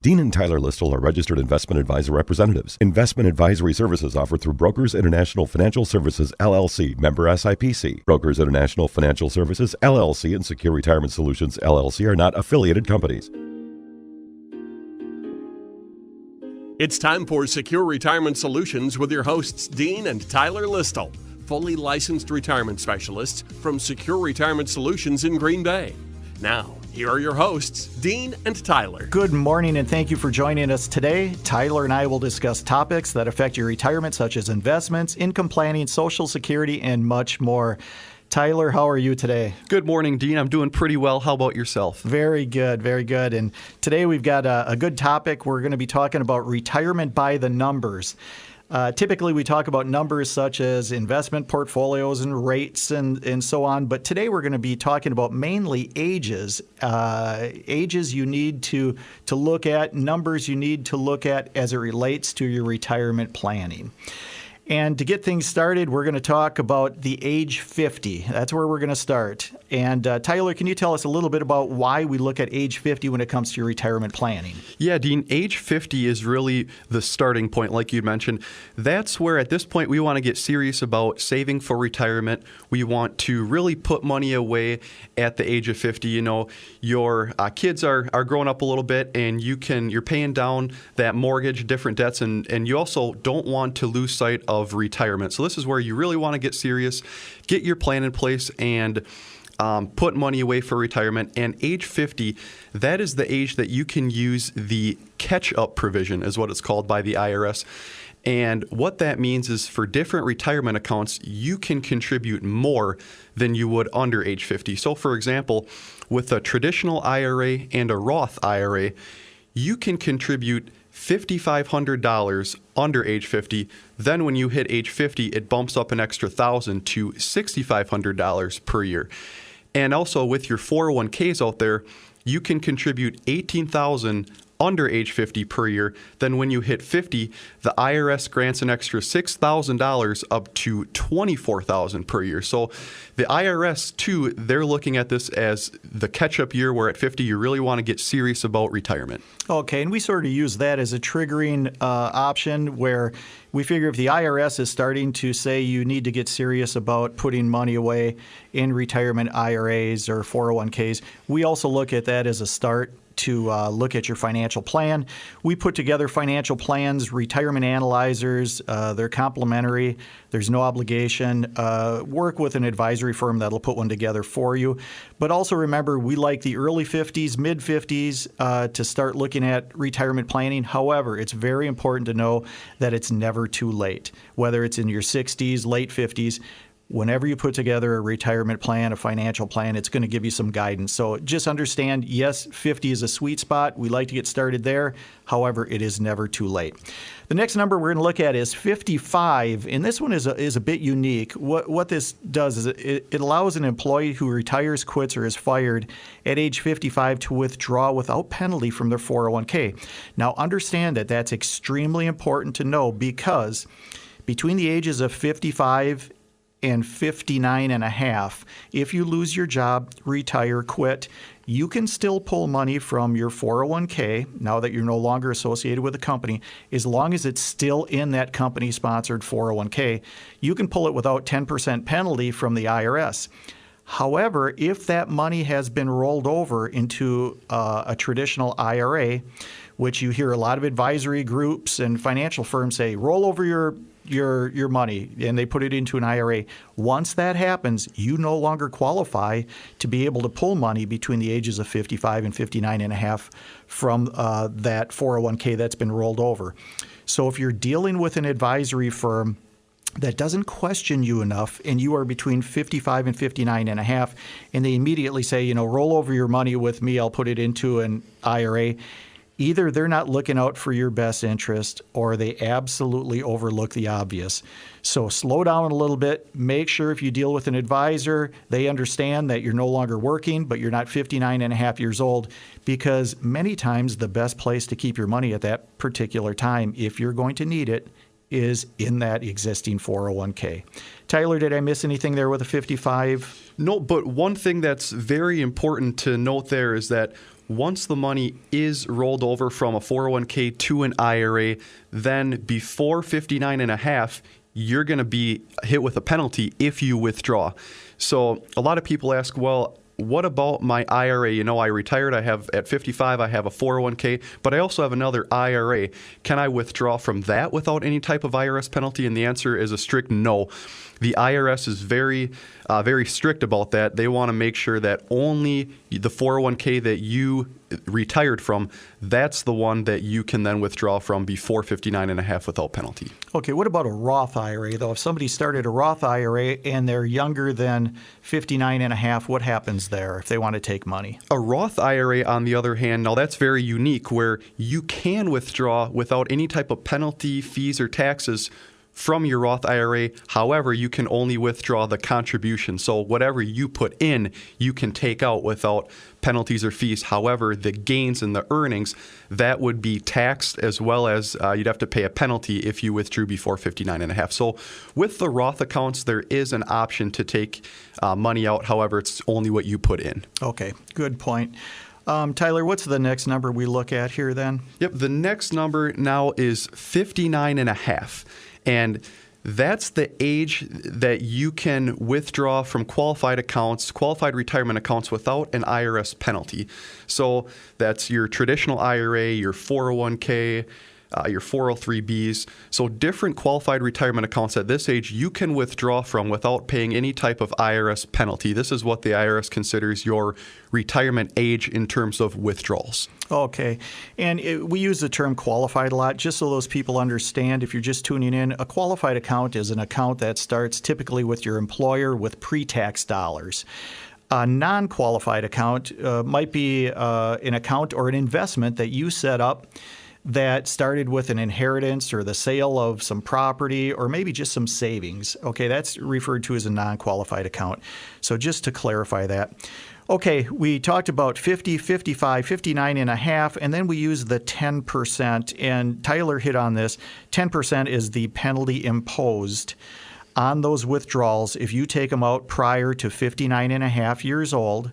Dean and Tyler Listle are registered investment advisor representatives. Investment advisory services offered through Brokers International Financial Services, LLC, member SIPC. Brokers International Financial Services, LLC, and Secure Retirement Solutions, LLC are not affiliated companies. It's time for Secure Retirement Solutions with your hosts, Dean and Tyler Listle, fully licensed retirement specialists from Secure Retirement Solutions in Green Bay. Now, here are your hosts, Dean and Tyler. Good morning, and thank you for joining us today. Tyler and I will discuss topics that affect your retirement, such as investments, income planning, Social Security, and much more. Tyler, how are you today? Good morning, Dean. I'm doing pretty well. How about yourself? Very good, very good. And today we've got a good topic. We're going to be talking about retirement by the numbers. Typically, we talk about numbers such as investment portfolios and rates and so on. But today we're going to be talking about mainly ages, ages you need to look at, numbers you need to look at as it relates to your retirement planning. And to get things started, we're going to talk about the age 50. That's where we're going to start. And Tyler, can you tell us a little bit about why we look at age 50 when it comes to your retirement planning? Yeah, Dean, age 50 is really the starting point, like you mentioned. That's where at this point we want to get serious about saving for retirement. We want to really put money away at the age of 50. You know, your kids are growing up a little bit, and you're paying down that mortgage, different debts, and you also don't want to lose sight of retirement. So this is where you really want to get serious, get your plan in place, and put money away for retirement. And age 50, that is the age that you can use the catch-up provision, is what it's called by the IRS. And what that means is for different retirement accounts, you can contribute more than you would under age 50. So for example, with a traditional IRA and a Roth IRA, you can contribute $5,500 under age 50. Then when you hit age 50, it bumps up an extra $1,000 to $6,500 per year. And also with your 401ks out there, you can contribute $18,000 under age 50 per year. Then when you hit 50, the IRS grants an extra $6,000 up to $24,000 per year. So the IRS, too, they're looking at this as the catch-up year where at 50 you really want to get serious about retirement. Okay, and we sort of use that as a triggering option where we figure if the IRS is starting to say you need to get serious about putting money away in retirement IRAs or 401ks, we also look at that as a start to look at your financial plan. We put together financial plans, retirement analyzers. They're complimentary. There's no obligation. Work with an advisory firm that'll put one together for you. But also remember, we like the early 50s, mid 50s to start looking at retirement planning. However, it's very important to know that it's never too late, whether it's in your 60s, late 50s. Whenever you put together a retirement plan, a financial plan, it's going to give you some guidance. So just understand, yes, 50 is a sweet spot. We like to get started there. However, it is never too late. The next number we're going to look at is 55, and this one is a bit unique. What this does is it allows an employee who retires, quits, or is fired at age 55 to withdraw without penalty from their 401k. Now, understand that that's extremely important to know because between the ages of 55 and 59 and a half, if you lose your job, retire, quit, you can still pull money from your 401k now that you're no longer associated with the company. As long as it's still in that company-sponsored 401k, you can pull it without 10% penalty from the IRS. However, if that money has been rolled over into a traditional IRA, which you hear a lot of advisory groups and financial firms say, roll over your money, and they put it into an IRA. Once that happens, you no longer qualify to be able to pull money between the ages of 55 and 59 and a half from that 401k that's been rolled over. So if you're dealing with an advisory firm that doesn't question you enough and you are between 55 and 59 and a half, and they immediately say, roll over your money with me, I'll put it into an IRA, either they're not looking out for your best interest or they absolutely overlook the obvious. So slow down a little bit. Make sure if you deal with an advisor, they understand that you're no longer working, but you're not 59 and a half years old, because many times the best place to keep your money at that particular time, if you're going to need it, is in that existing 401k. Tyler, did I miss anything there with a 55? No, but one thing that's very important to note there is that once the money is rolled over from a 401k to an IRA, then before 59 and a half, you're going to be hit with a penalty if you withdraw. So a lot of people ask, well, what about my IRA? You know, I retired, I have at 55, I have a 401k, but I also have another IRA. Can I withdraw from that without any type of IRS penalty? And the answer is a strict no. The IRS is very strict about that. They want to make sure that only the 401k that you retired from, that's the one that you can then withdraw from before 59 and a half without penalty. Okay, what about a Roth IRA, though? If somebody started a Roth IRA and they're younger than 59 and a half, what happens there if they want to take money? A Roth IRA, on the other hand, now that's very unique, where you can withdraw without any type of penalty, fees, or taxes from your Roth IRA. However, you can only withdraw the contribution. So whatever you put in, you can take out without penalties or fees. However, the gains and the earnings, that would be taxed, as well as you'd have to pay a penalty if you withdrew before 59 and a half. So with the Roth accounts, there is an option to take money out. However, it's only what you put in. Okay, good point. Tyler, what's the next number we look at here then? Yep, the next number now is 59 and a half. And that's the age that you can withdraw from qualified accounts, qualified retirement accounts, without an IRS penalty. So that's your traditional IRA, your 401k, your 403bs. So different qualified retirement accounts at this age you can withdraw from without paying any type of IRS penalty. This is what the IRS considers your retirement age in terms of withdrawals. Okay. And we use the term qualified a lot, just so those people understand. If you're just tuning in, a qualified account is an account that starts typically with your employer with pre-tax dollars. A non-qualified account might be an account or an investment that you set up that started with an inheritance or the sale of some property or maybe just some savings. Okay, that's referred to as a non-qualified account. So just to clarify that. Okay, we talked about 50, 55, 59 and a half, and then we use the 10%. And Tyler hit on this. 10% is the penalty imposed on those withdrawals if you take them out prior to 59 and a half years old,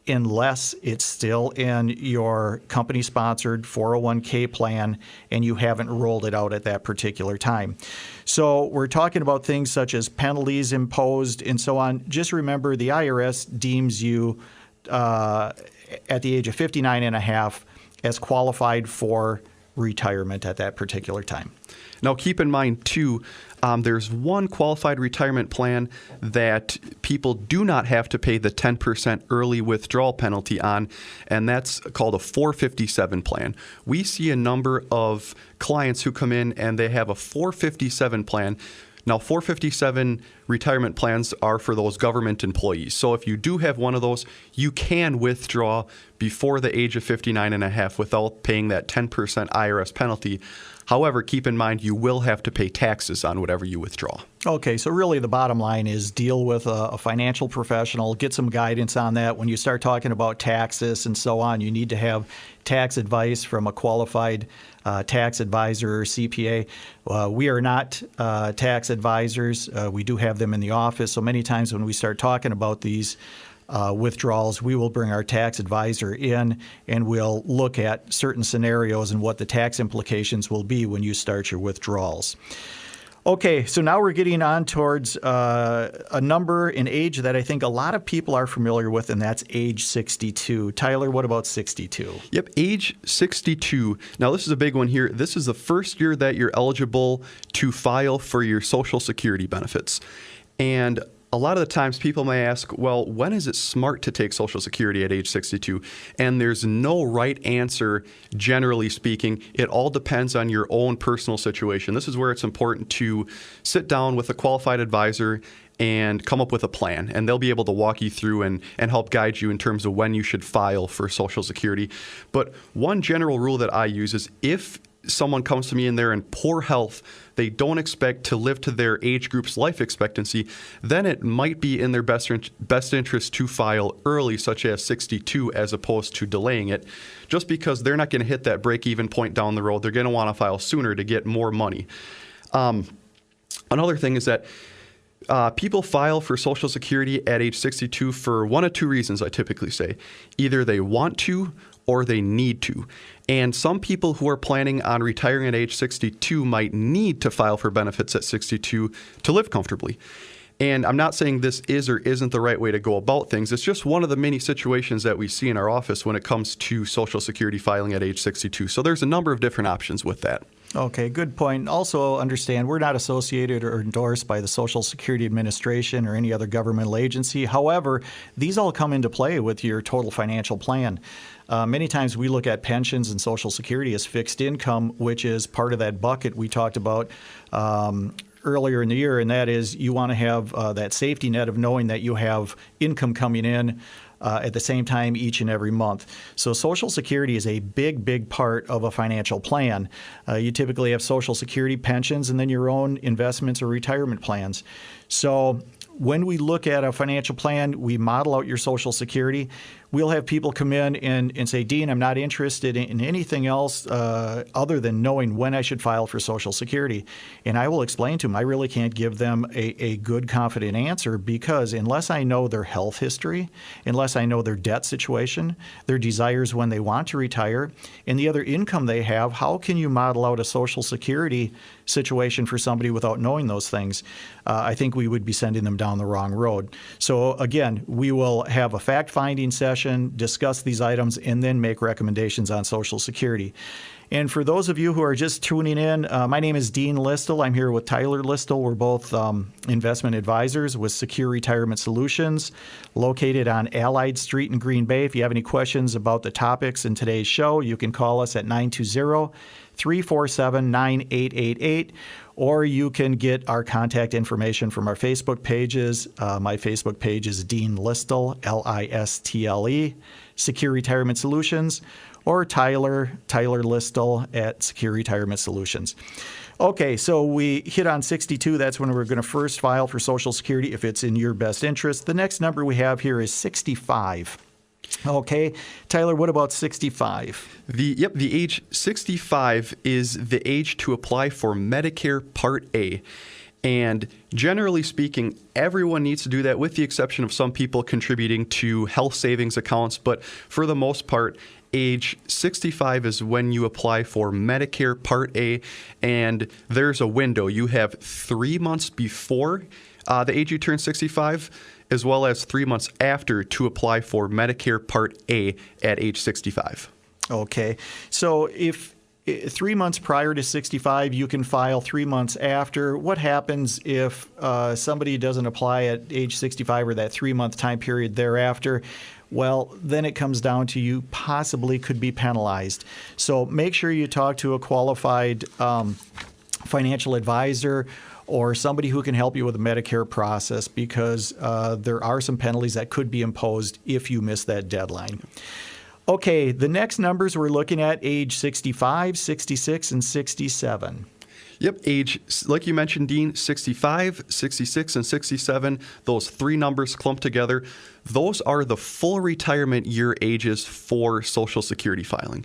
unless it's still in your company-sponsored 401k plan and you haven't rolled it out at that particular time. So we're talking about things such as penalties imposed and so on. Just remember, the IRS deems you at the age of 59 and a half as qualified for retirement at that particular time. Now, keep in mind, too, there's one qualified retirement plan that people do not have to pay the 10% early withdrawal penalty on, and that's called a 457 plan. We see a number of clients who come in and they have a 457 plan. Now, 457 retirement plans are for those government employees. So if you do have one of those, you can withdraw before the age of 59 and a half without paying that 10% IRS penalty. However, keep in mind you will have to pay taxes on whatever you withdraw. Okay, so really the bottom line is deal with a financial professional, get some guidance on that. When you start talking about taxes and so on, you need to have tax advice from a qualified tax advisor or CPA. We are not tax advisors. We do have them in the office. So many times when we start talking about these withdrawals, we will bring our tax advisor in and we'll look at certain scenarios and what the tax implications will be when you start your withdrawals. Okay, so now we're getting on towards a number in age that I think a lot of people are familiar with, and that's age 62. Tyler, what about 62? Yep, age 62. Now, this is a big one here. This is the first year that you're eligible to file for your Social Security benefits. And a lot of the times people may ask, well, when is it smart to take Social Security at age 62? And there's no right answer, generally speaking. It all depends on your own personal situation. This is where it's important to sit down with a qualified advisor and come up with a plan. And they'll be able to walk you through and help guide you in terms of when you should file for Social Security. But one general rule that I use is if someone comes to me and they're in poor health, they don't expect to live to their age group's life expectancy, then it might be in their best interest to file early, such as 62, as opposed to delaying it, just because they're not going to hit that break-even point down the road. They're going to want to file sooner to get more money. Another thing is that people file for Social Security at age 62 for one of two reasons, I typically say. Either they want to, or they need to. And some people who are planning on retiring at age 62 might need to file for benefits at 62 to live comfortably. And I'm not saying this is or isn't the right way to go about things. It's just one of the many situations that we see in our office when it comes to Social Security filing at age 62. So there's a number of different options with that. Okay, good point. Also understand we're not associated or endorsed by the Social Security Administration or any other governmental agency. However, these all come into play with your total financial plan. Many times we look at pensions and Social Security as fixed income, which is part of that bucket we talked about earlier in the year, and that is you want to have that safety net of knowing that you have income coming in at the same time each and every month. So Social Security is a big, big part of a financial plan. You typically have Social Security, pensions, and then your own investments or retirement plans. So when we look at a financial plan, we model out your Social Security. We'll have people come in and say, Dean, I'm not interested in anything else other than knowing when I should file for Social Security. And I will explain to them, I really can't give them a good, confident answer because unless I know their health history, unless I know their debt situation, their desires when they want to retire, and the other income they have, how can you model out a Social Security situation for somebody without knowing those things? I think we would be sending them down the wrong road. So again, we will have a fact-finding session, discuss these items, and then make recommendations on Social Security. And for those of you who are just tuning in, my name is Dean Listle. I'm here with Tyler Listle. We're both investment advisors with Secure Retirement Solutions, located on Allied Street in Green Bay. If you have any questions about the topics in today's show, you can call us at 920-347-9888, or you can get our contact information from our Facebook pages. My Facebook page is Dean Listle, Listle, Secure Retirement Solutions, or Tyler Listle at Secure Retirement Solutions. Okay, so we hit on 62. That's when we're going to first file for Social Security if it's in your best interest. The next number we have here is 65. Okay, Tyler, what about 65? The age 65 is the age to apply for Medicare Part A. And generally speaking, everyone needs to do that with the exception of some people contributing to health savings accounts. But for the most part, age 65 is when you apply for Medicare Part A, and there's a window. You have 3 months before the age you turn 65, as well as 3 months after to apply for Medicare Part A at age 65. Okay. So if 3 months prior to 65, you can file 3 months after. What happens if somebody doesn't apply at age 65 or that 3-month time period thereafter? Well, then it comes down to you possibly could be penalized. So make sure you talk to a qualified financial advisor or somebody who can help you with the Medicare process because there are some penalties that could be imposed if you miss that deadline. Okay, the next numbers we're looking at age 65, 66, and 67. Yep, age, like you mentioned, Dean, 65, 66, and 67, those three numbers clumped together, those are the full retirement year ages for Social Security filing.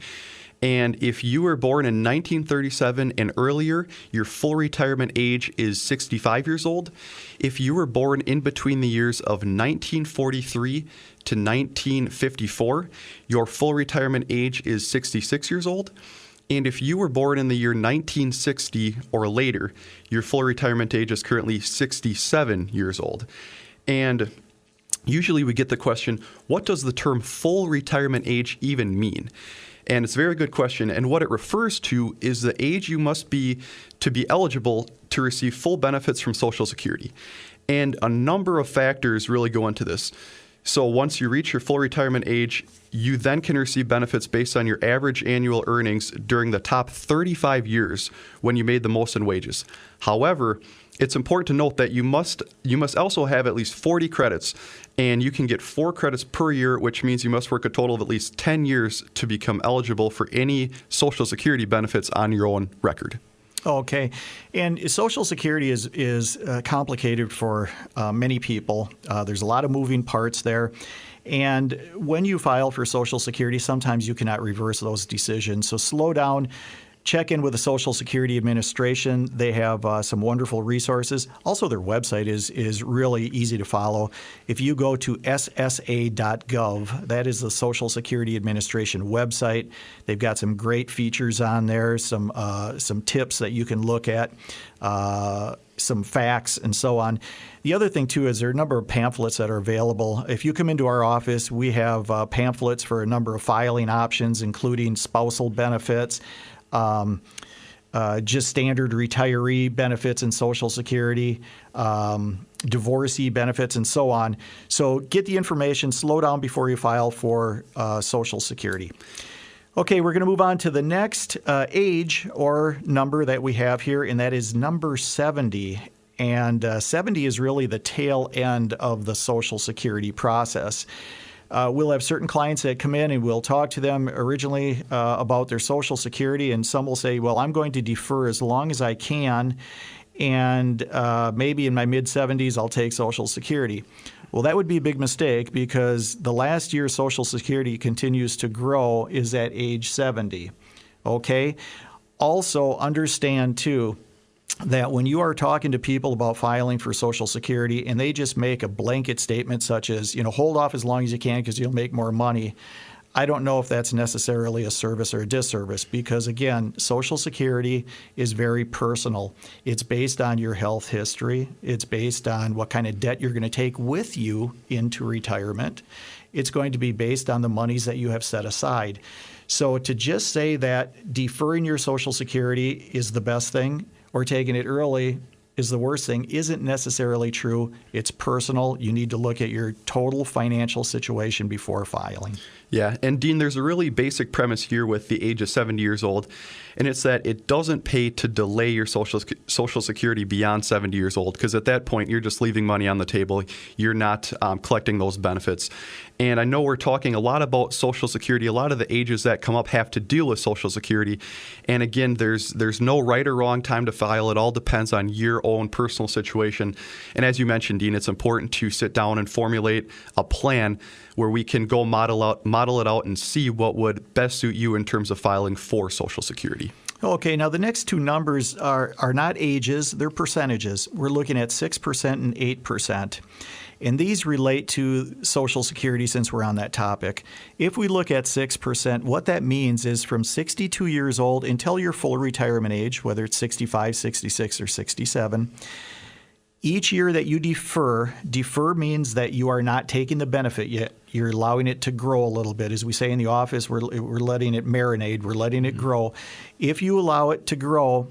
And if you were born in 1937 and earlier, your full retirement age is 65 years old. If you were born in between the years of 1943 to 1954, your full retirement age is 66 years old. And if you were born in the year 1960 or later, your full retirement age is currently 67 years old. And usually we get the question, what does the term full retirement age even mean? And it's a very good question. And what it refers to is the age you must be to be eligible to receive full benefits from Social Security. And a number of factors really go into this. So once you reach your full retirement age, you then can receive benefits based on your average annual earnings during the top 35 years when you made the most in wages. However, it's important to note that you must also have at least 40 credits, and you can get 4 credits per year, which means you must work a total of at least 10 years to become eligible for any Social Security benefits on your own record. Okay. And Social Security is complicated for many people. There's a lot of moving parts there. And when you file for Social Security, sometimes you cannot reverse those decisions. So slow down. check in with the Social Security Administration. They have some wonderful resources. Also, their website is really easy to follow. If you go to ssa.gov, that is the Social Security Administration website. They've got some great features on there, some tips that you can look at, some facts, and so on. The other thing, too, is there are a number of pamphlets that are available. If you come into our office, we have pamphlets for a number of filing options, including spousal benefits, just standard retiree benefits and Social Security, divorcee benefits, and so on. So get the information, slow down before you file for Social Security. Okay, we're going to move on to the next age or number that we have here, and that is number 70. And 70 is really the tail end of the Social Security process. We'll have certain clients that come in and we'll talk to them originally about their Social Security, and some will say, well, I'm going to defer as long as I can, and maybe in my mid-70s I'll take Social Security. Well, that would be a big mistake because the last year Social Security continues to grow is at age 70. Okay? Also, understand, too, that when you are talking to people about filing for Social Security and they just make a blanket statement such as, hold off as long as you can because you'll make more money, I don't know if that's necessarily a service or a disservice because, again, Social Security is very personal. It's based on your health history. It's based on what kind of debt you're going to take with you into retirement. It's going to be based on the monies that you have set aside. So to just say that deferring your Social Security is the best thing or taking it early is the worst thing isn't necessarily true. It's personal. You need to look at your total financial situation before filing. Yeah, and Dean, there's a really basic premise here with the age of 70 years old, and it's that it doesn't pay to delay your Social Security beyond 70 years old, because at that point, you're just leaving money on the table. You're not collecting those benefits. And I know we're talking a lot about Social Security. A lot of the ages that come up have to deal with Social Security. And again, there's no right or wrong time to file. It all depends on your own personal situation. And as you mentioned, Dean, it's important to sit down and formulate a plan where we can go model it out and see what would best suit you in terms of filing for Social Security. Okay, now the next two numbers are not ages, they're percentages. We're looking at 6% and 8%. And these relate to Social Security since we're on that topic. If we look at 6%, what that means is from 62 years old until your full retirement age, whether it's 65, 66, or 67, each year that you defer means that you are not taking the benefit yet. You're allowing it to grow a little bit. As we say in the office, we're letting it marinate. We're letting it grow. If you allow it to grow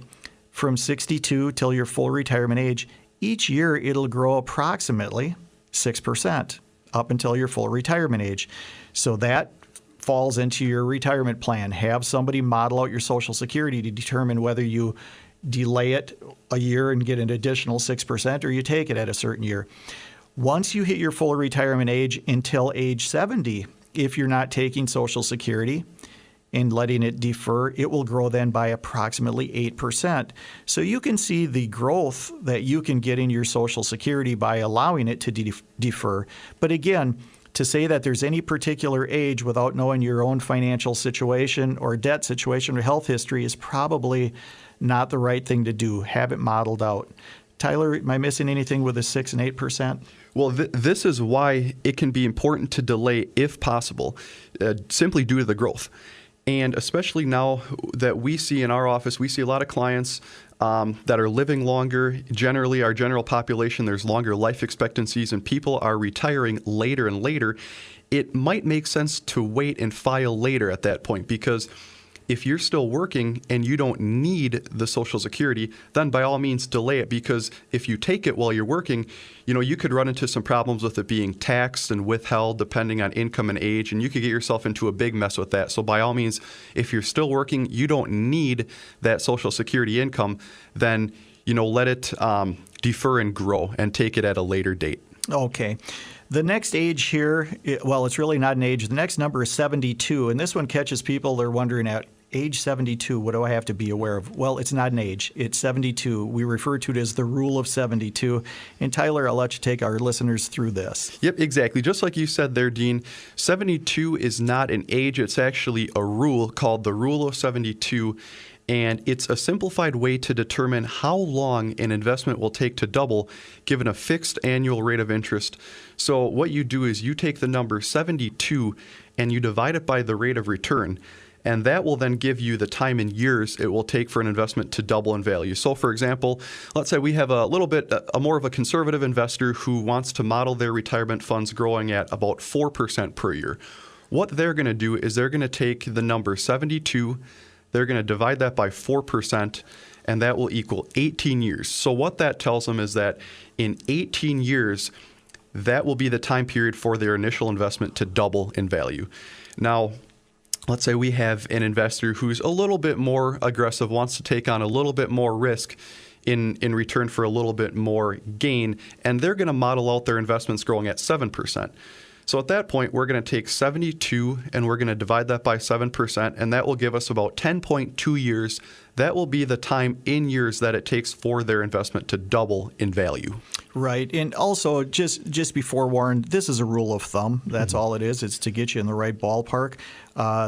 from 62 till your full retirement age, each year it'll grow approximately 6% up until your full retirement age. So that falls into your retirement plan. Have somebody model out your Social Security to determine whether you delay it a year and get an additional 6% or you take it at a certain year. Once you hit your full retirement age until age 70, if you're not taking Social Security and letting it defer, it will grow then by approximately 8%. So you can see the growth that you can get in your Social Security by allowing it to defer. But again, to say that there's any particular age without knowing your own financial situation or debt situation or health history is probably not the right thing to do. Have it modeled out. Tyler, am I missing anything with the 6 and 8%? Well, this is why it can be important to delay if possible, simply due to the growth. And especially now that we see in our office, we see a lot of clients that are living longer. Generally, our general population, there's longer life expectancies, and people are retiring later and later. It might make sense to wait and file later at that point, because if you're still working and you don't need the Social Security, then by all means delay it, because if you take it while you're working, you could run into some problems with it being taxed and withheld depending on income and age, and you could get yourself into a big mess with that. So by all means, if you're still working, you don't need that Social Security income, then let it defer and grow and take it at a later date. Okay. The next age here, well, it's really not an age. The next number is 72, and this one catches people. They're wondering at age 72, what do I have to be aware of? Well, it's not an age. It's 72. We refer to it as the rule of 72. And Tyler, I'll let you take our listeners through this. Yep, exactly. Just like you said there, Dean, 72 is not an age. It's actually a rule called the rule of 72. And it's a simplified way to determine how long an investment will take to double given a fixed annual rate of interest. So what you do is you take the number 72 and you divide it by the rate of return. And that will then give you the time in years it will take for an investment to double in value. So for example, let's say we have a little bit more of a conservative investor who wants to model their retirement funds growing at about 4% per year. What they're going to do is they're going to take the number 72, they're going to divide that by 4%, and that will equal 18 years. So what that tells them is that in 18 years, that will be the time period for their initial investment to double in value. Now, let's say we have an investor who's a little bit more aggressive, wants to take on a little bit more risk in return for a little bit more gain, and they're going to model out their investments growing at 7%. So at that point, we're going to take 72 and we're going to divide that by 7%, and that will give us about 10.2 years. That will be the time in years that it takes for their investment to double in value. Right. And also, just be forewarned, this is a rule of thumb. That's all it is. It's to get you in the right ballpark.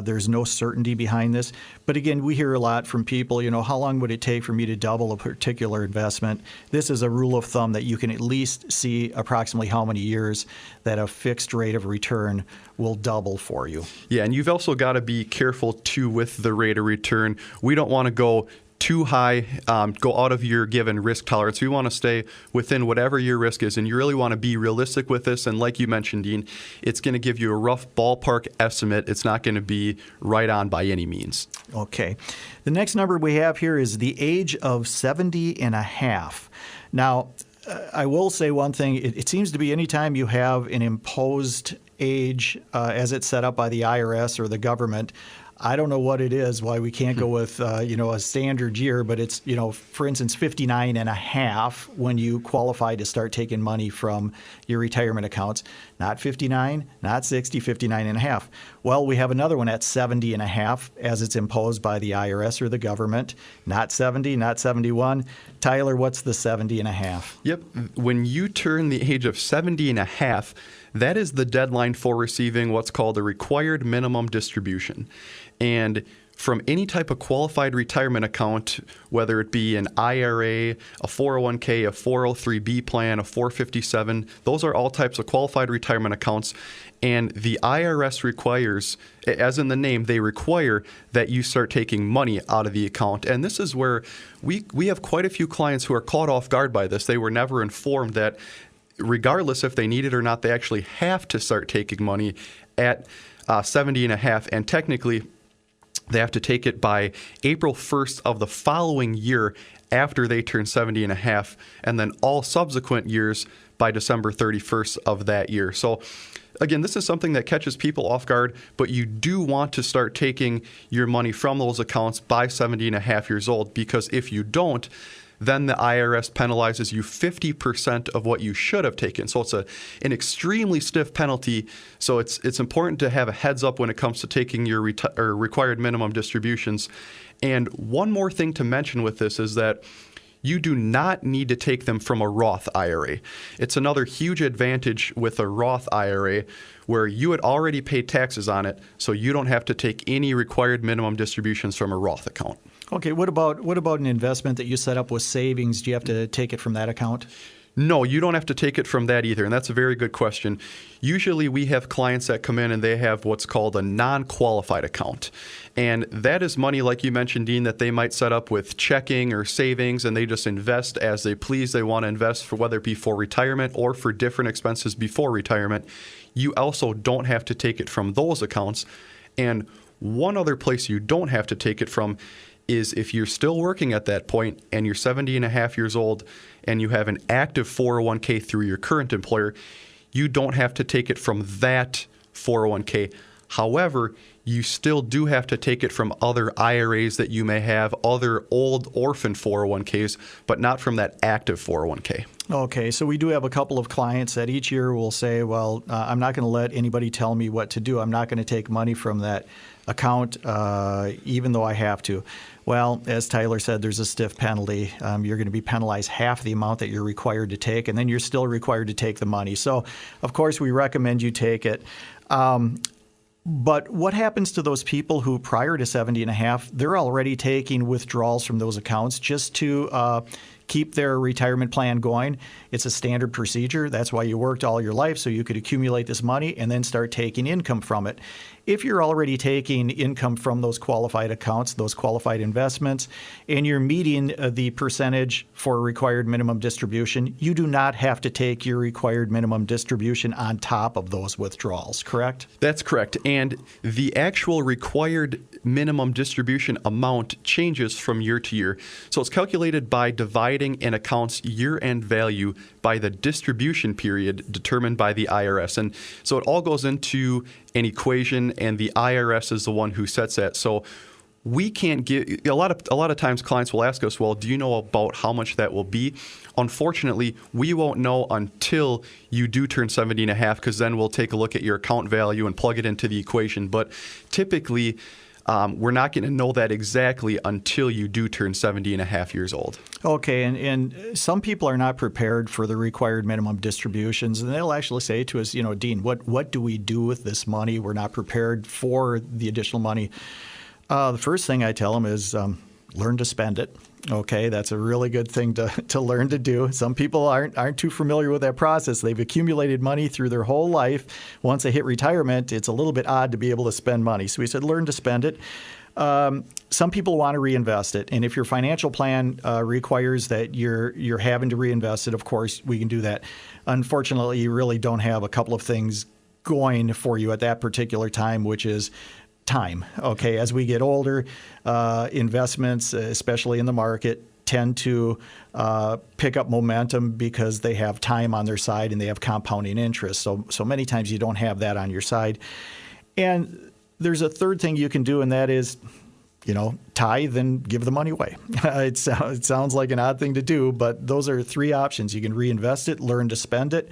There's no certainty behind this. But again, we hear a lot from people, how long would it take for me to double a particular investment? This is a rule of thumb that you can at least see approximately how many years that a fixed rate of return will double for you. Yeah, and you've also got to be careful, too, with the rate of return. We don't want to go too high, go out of your given risk tolerance. We want to stay within whatever your risk is, and you really want to be realistic with this. And like you mentioned, Dean, it's going to give you a rough ballpark estimate. It's not going to be right on by any means. Okay. The next number we have here is the age of 70 and a half. Now, I will say one thing. It seems to be anytime you have an imposed age as it's set up by the IRS or the government, I don't know what it is, why we can't go with, a standard year, but it's, for instance, 59 and a half when you qualify to start taking money from your retirement accounts. Not 59, not 60, 59 and a half. Well, we have another one at 70 and a half as it's imposed by the IRS or the government. Not 70, not 71. Tyler, what's the 70 and a half? Yep. When you turn the age of 70 and a half, that is the deadline for receiving what's called a required minimum distribution. And from any type of qualified retirement account, whether it be an IRA, a 401k, a 403b plan, a 457, those are all types of qualified retirement accounts. And the IRS requires, as in the name, they require that you start taking money out of the account. And this is where we have quite a few clients who are caught off guard by this. They were never informed that regardless if they need it or not, they actually have to start taking money at 70 and a half. And technically, they have to take it by April 1st of the following year after they turn 70 and a half, and then all subsequent years by December 31st of that year. So again, this is something that catches people off guard, but you do want to start taking your money from those accounts by 70 and a half years old, because if you don't, then the IRS penalizes you 50% of what you should have taken. So it's an extremely stiff penalty. So it's important to have a heads up when it comes to taking your required minimum distributions. And one more thing to mention with this is that you do not need to take them from a Roth IRA. It's another huge advantage with a Roth IRA where you had already paid taxes on it, so you don't have to take any required minimum distributions from a Roth account. Okay, what about an investment that you set up with savings? Do you have to take it from that account? No, you don't have to take it from that either, and that's a very good question. Usually we have clients that come in and they have what's called a non-qualified account. And that is money, like you mentioned, Dean, that they might set up with checking or savings, and they just invest as they please. They want to invest for whether it be for retirement or for different expenses before retirement. You also don't have to take it from those accounts. And one other place you don't have to take it from is if you're still working at that point and you're 70 and a half years old and you have an active 401k through your current employer, you don't have to take it from that 401k. However, you still do have to take it from other IRAs that you may have, other old orphan 401ks, but not from that active 401k. Okay, so we do have a couple of clients that each year will say, well, I'm not going to let anybody tell me what to do. I'm not going to take money from that account, even though I have to. Well, as Tyler said, there's a stiff penalty. You're going to be penalized half the amount that you're required to take, and then you're still required to take the money. So, of course, we recommend you take it. But what happens to those people who prior to 70 and a half, they're already taking withdrawals from those accounts just to keep their retirement plan going? It's a standard procedure. That's why you worked all your life, so you could accumulate this money and then start taking income from it. If you're already taking income from those qualified accounts, those qualified investments, and you're meeting the percentage for required minimum distribution, you do not have to take your required minimum distribution on top of those withdrawals, correct? That's correct. And the actual required minimum distribution amount changes from year to year. So it's calculated by dividing an account's year-end value by the distribution period determined by the IRS. And so it all goes into an equation, and the IRS is the one who sets that. So we can't give a lot of times clients will ask us, well, do you know about how much that will be? Unfortunately, we won't know until you do turn 70 and a half, because then we'll take a look at your account value and plug it into the equation. But typically, we're not going to know that exactly until you do turn 70 and a half years old. Okay, and some people are not prepared for the required minimum distributions, and they'll actually say to us, Dean, what do we do with this money? We're not prepared for the additional money. The first thing I tell them is learn to spend it. Okay, that's a really good thing to learn to do. Some people aren't too familiar with that process. They've accumulated money through their whole life. Once they hit retirement, it's a little bit odd to be able to spend money. So we said learn to spend it. Some people want to reinvest it, and if your financial plan requires that you're having to reinvest it, of course we can do that. Unfortunately, you really don't have a couple of things going for you at that particular time, which is time. Okay, as we get older, investments, especially in the market, tend to pick up momentum because they have time on their side and they have compounding interest. So many times you don't have that on your side. And there's a third thing you can do, and that is, tithe and give the money away. It sounds like an odd thing to do, but those are three options. You can reinvest it, learn to spend it,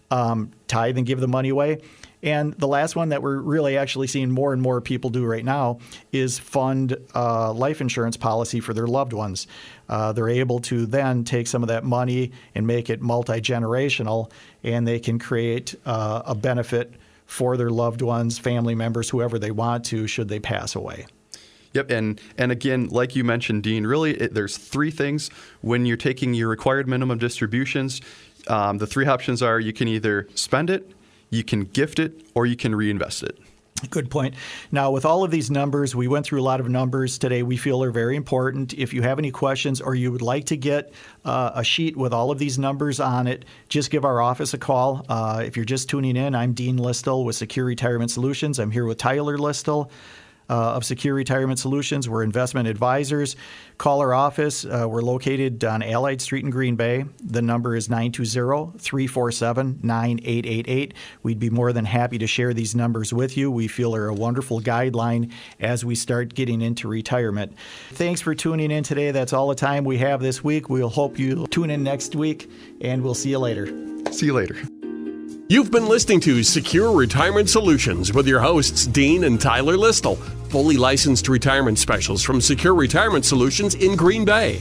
tithe and give the money away. And the last one that we're really actually seeing more and more people do right now is fund life insurance policy for their loved ones. They're able to then take some of that money and make it multi-generational, and they can create a benefit for their loved ones, family members, whoever they want to, should they pass away. Yep, and again, like you mentioned, Dean, really there's three things when you're taking your required minimum distributions. The three options are you can either spend it, you can gift it, or you can reinvest it. Good point. Now, with all of these numbers, we went through a lot of numbers today we feel are very important. If you have any questions or you would like to get a sheet with all of these numbers on it, just give our office a call. If you're just tuning in, I'm Dean Listle with Secure Retirement Solutions. I'm here with Tyler Listle of Secure Retirement Solutions. We're investment advisors. Call our office. We're located on Allied Street in Green Bay. The number is 920-347-9888. We'd be more than happy to share these numbers with you. We feel they're a wonderful guideline as we start getting into retirement. Thanks for tuning in today. That's all the time we have this week. We'll hope you tune in next week, and we'll see you later. See you later. You've been listening to Secure Retirement Solutions with your hosts, Dean and Tyler Listle, fully licensed retirement specialists from Secure Retirement Solutions in Green Bay.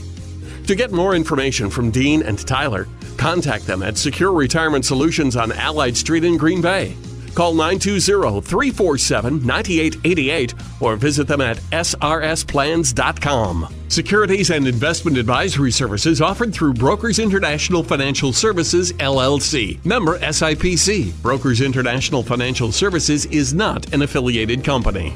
To get more information from Dean and Tyler, contact them at Secure Retirement Solutions on Allied Street in Green Bay. Call 920-347-9888 or visit them at srsplans.com. Securities and investment advisory services offered through Brokers International Financial Services, LLC. Member SIPC. Brokers International Financial Services is not an affiliated company.